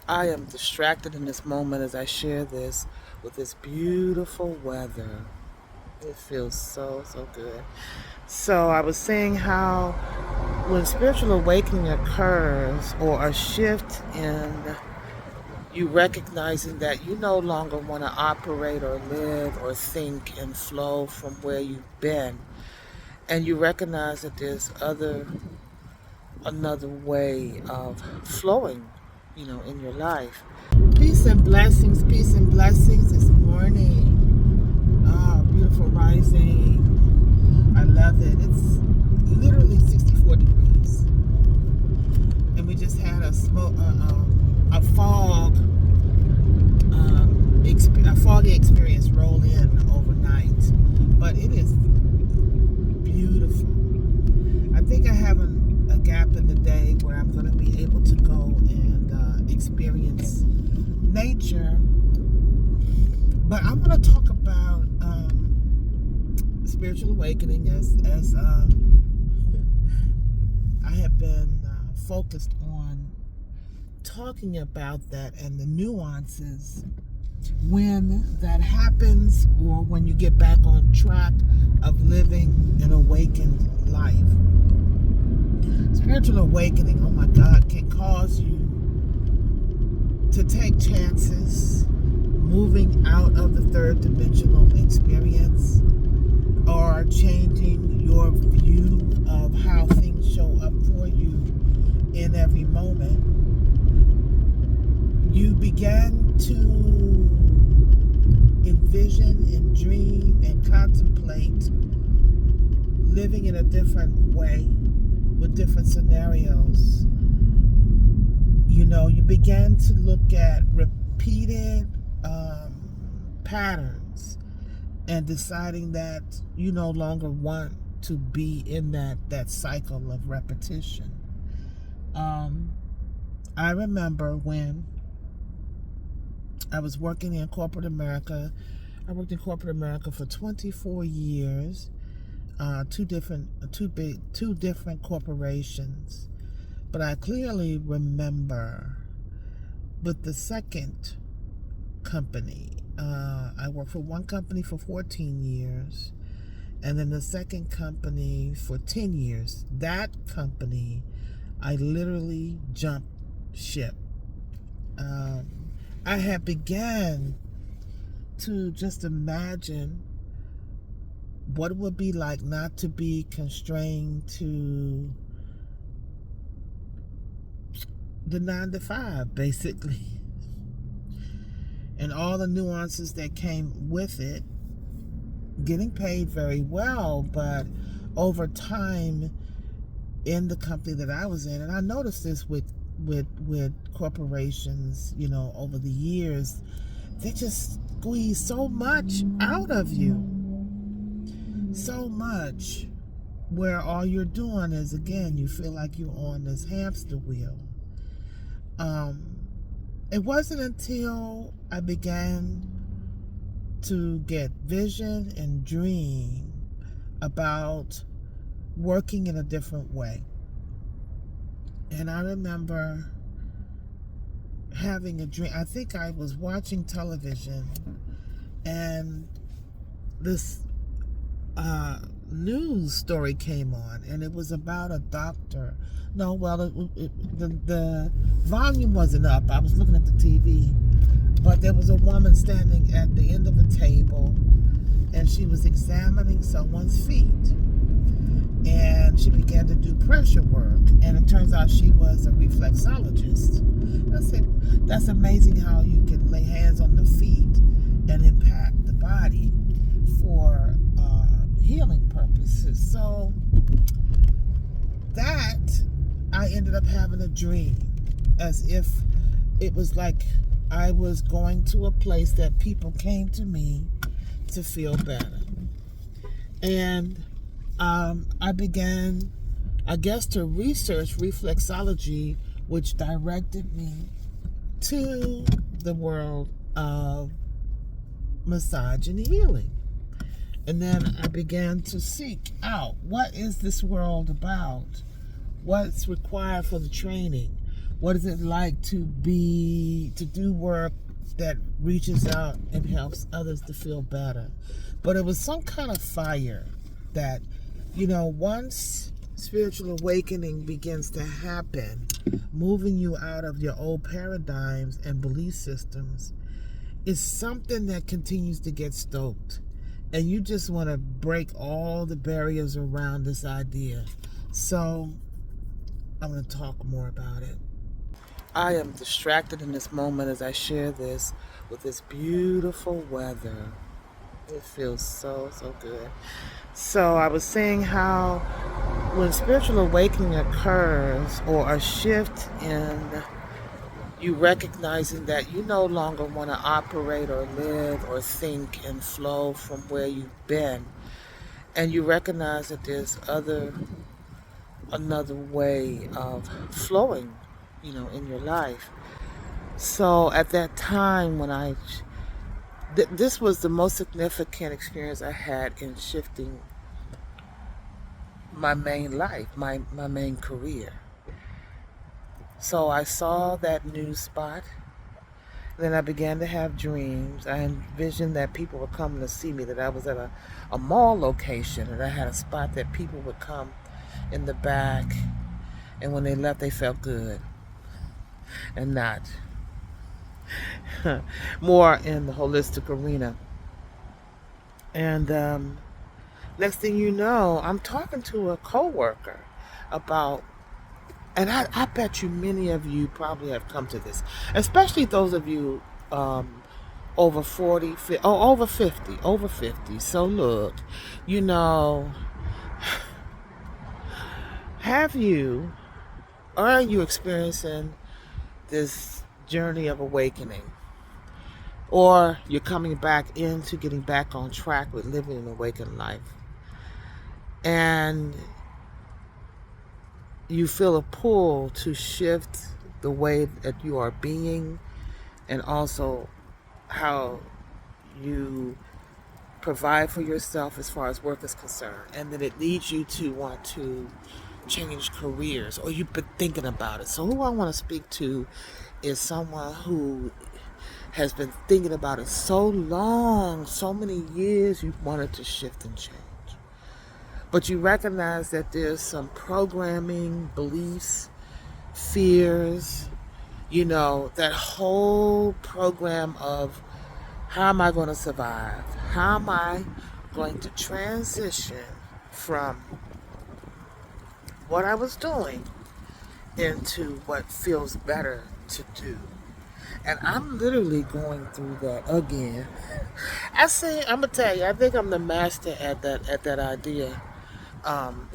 I am distracted in this moment as I share this with this beautiful weather. It feels so, so good. So, I was saying how when spiritual awakening occurs or a shift in you recognizing that you no longer want to operate or live or think and flow from where you've been, and you recognize that there's another way of flowing, in your life. Peace and blessings this morning. Beautiful rising. I love it. It's literally 64 degrees, and we just had a a foggy experience roll in overnight. But it is beautiful. I think I have a gap in the day where I'm going to be able to go and experience nature. But I'm going to talk about spiritual awakening as I have been focused on talking about that and the nuances when that happens, or when you get back on track of living an awakened life. Spiritual awakening, oh my God, can cause you to take chances, moving out of the third dimensional experience, or changing your view of how things show up for you in every moment. You begin to envision and dream and contemplate living in a different way with different scenarios. You begin to look at repeated patterns and deciding that you no longer want to be in that cycle of repetition. I remember when I was working in corporate America. I worked in corporate America for 24 years, two different corporations. But I clearly remember with the second company, I worked for one company for 14 years, and then the second company for 10 years. That company, I literally jumped ship. I had began to just imagine what it would be like not to be constrained to the 9 to 5, basically, and all the nuances that came with it. Getting paid very well, but over time in the company that I was in, and I noticed this with corporations, over the years, they just squeeze so much out of you. So much where all you're doing is, again, you feel like you're on this hamster wheel. It wasn't until I began to get vision and dream about working in a different way. And I remember having a dream. I think I was watching television, and this news story came on, and it was about a doctor. No, well, the volume wasn't up. I was looking at the TV, but there was a woman standing at the end of a table, and she was examining someone's feet. And she began to do pressure work, and it turns out she was a reflexologist. I said, that's amazing how you can lay hands on the feet and impact the body for healing purposes. So that, I ended up having a dream, as if it was like I was going to a place that people came to me to feel better. And I began, I guess, to research reflexology, which directed me to the world of massage and healing. And then I began to seek out, what is this world about? What's required for the training? What is it like to do work that reaches out and helps others to feel better? But it was some kind of fire that, once spiritual awakening begins to happen, moving you out of your old paradigms and belief systems, is something that continues to get stoked. And you just want to break all the barriers around this idea. So I'm going to talk more about it. I am distracted in this moment as I share this with this beautiful weather. It feels so, so good. So I was saying how when spiritual awakening occurs, or a shift in you recognizing that you no longer want to operate or live or think and flow from where you've been, and you recognize that there's another way of flowing, in your life. So at that time when this was the most significant experience I had in shifting my main life, my main career. So I saw that new spot. Then I began to have dreams. I envisioned that people were coming to see me, that I was at a mall location, and I had a spot that people would come in the back, and when they left, they felt good and not more in the holistic arena. And next thing you know, I'm talking to a coworker about, and I bet you many of you probably have come to this, especially those of you over 40, over 50. So look, have you, or are you experiencing this journey of awakening? Or you're coming back into getting back on track with living an awakened life. And you feel a pull to shift the way that you are being, and also how you provide for yourself as far as work is concerned, and then it leads you to want to change careers, or you've been thinking about it. So who I want to speak to is someone who has been thinking about it so long, so many years you've wanted to shift and change. But you recognize that there's some programming, beliefs, fears, that whole program of how am I going to survive? How am I going to transition from what I was doing into what feels better to do? And I'm literally going through that again. I'm gonna tell you, I think I'm the master at that idea, um,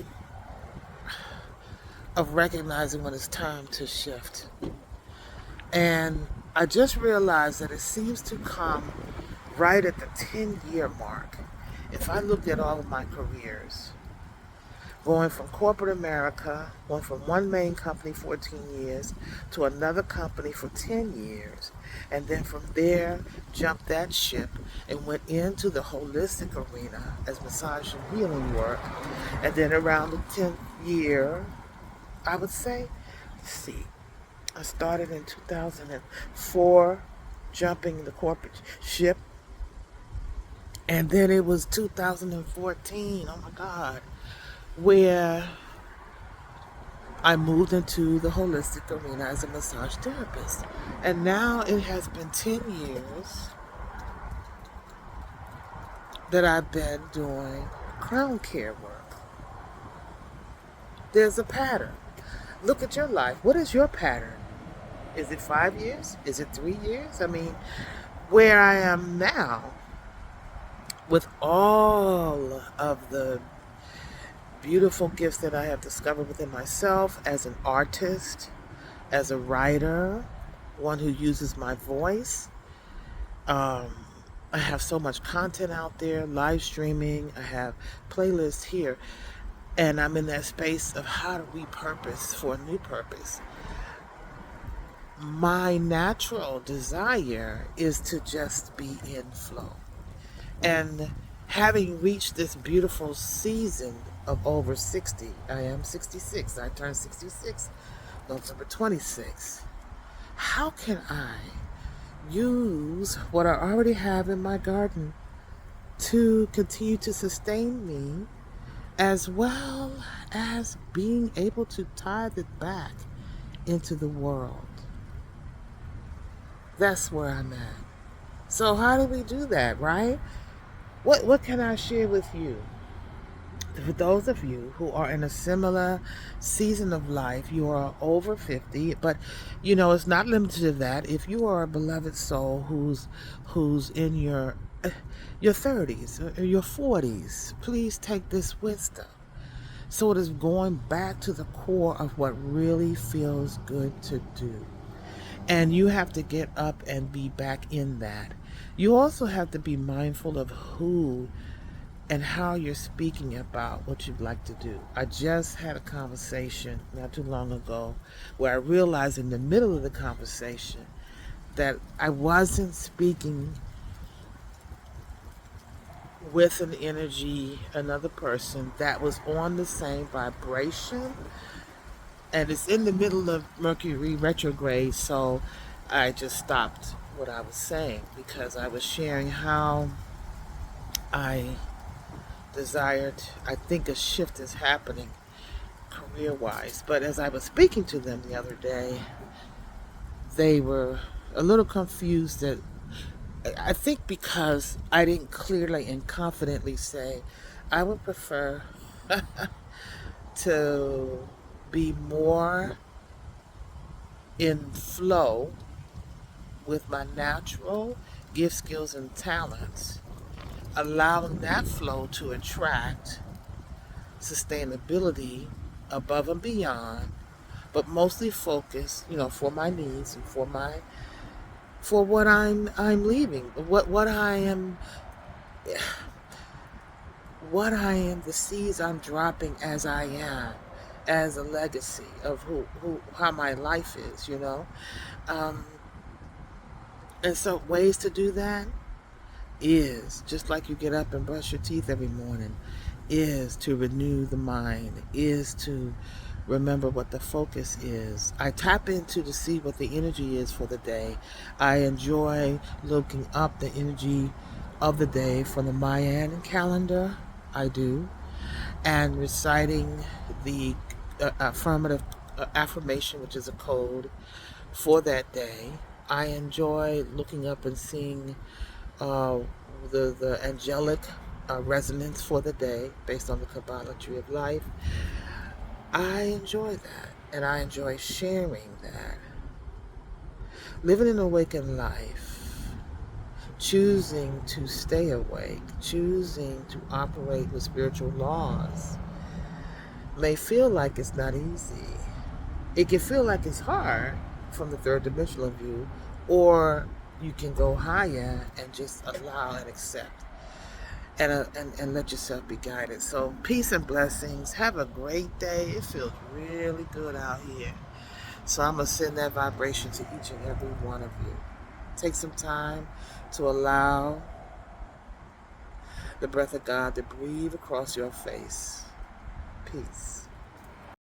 of recognizing when it's time to shift. And I just realized that it seems to come right at the 10-year mark. If I looked at all of my careers, going from corporate America, going from one main company 14 years to another company for 10 years, and then from there jumped that ship and went into the holistic arena as massage and healing work. And then around the 10th year, I would say, I started in 2004 jumping the corporate ship, and then it was 2014, oh my God, where I moved into the holistic arena as a massage therapist. And now it has been 10 years that I've been doing crown care work. There's a pattern. Look at your life. What is your pattern? Is it 5 years? Is it 3 years? I mean, where I am now, with all of the beautiful gifts that I have discovered within myself as an artist, as a writer, one who uses my voice. I have so much content out there, live streaming. I have playlists here. And I'm in that space of how to repurpose for a new purpose. My natural desire is to just be in flow. And having reached this beautiful season of over 60, I am 66, I turned 66 November 26th. How can I use what I already have in my garden to continue to sustain me, as well as being able to tithe it back into the world? That's where I'm at. So how do we do that, right? What can I share with you? For those of you who are in a similar season of life, you are over 50, but it's not limited to that. If you are a beloved soul who's in your 30s or your 40s, please take this wisdom. So it is going back to the core of what really feels good to do. And you have to get up and be back in that. You also have to be mindful of who and how you're speaking about what you'd like to do. I just had a conversation not too long ago where I realized in the middle of the conversation that I wasn't speaking with an energy, another person that was on the same vibration. And it's in the middle of Mercury retrograde, so I just stopped what I was saying because I was sharing how I desired, I think a shift is happening career wise. But as I was speaking to them the other day, they were a little confused that I think because I didn't clearly and confidently say I would prefer to be more in flow with my natural gift, skills, and talents, allowing that flow to attract sustainability above and beyond, but mostly focused, for my needs and for what I'm leaving, what I am, the seeds I'm dropping as I am, as a legacy of how my life is. Um, and so ways to do that is just like you get up and brush your teeth every morning, is to renew the mind, is to remember what the focus is. I tap into to see what the energy is for the day. I enjoy looking up the energy of the day from the Mayan calendar. I do. And reciting the affirmative affirmation, which is a code for that day. I enjoy looking up and seeing uh, the angelic resonance for the day based on the Kabbalah tree of life. I enjoy that, and I enjoy sharing that. Living an awakened life, choosing to stay awake, choosing to operate with spiritual laws, may feel like it's not easy. It can feel like it's hard from the third dimensional view, or you can go higher and just allow and accept and let yourself be guided. So peace and blessings. Have a great day. It feels really good out here. So I'm going to send that vibration to each and every one of you. Take some time to allow the breath of God to breathe across your face. Peace.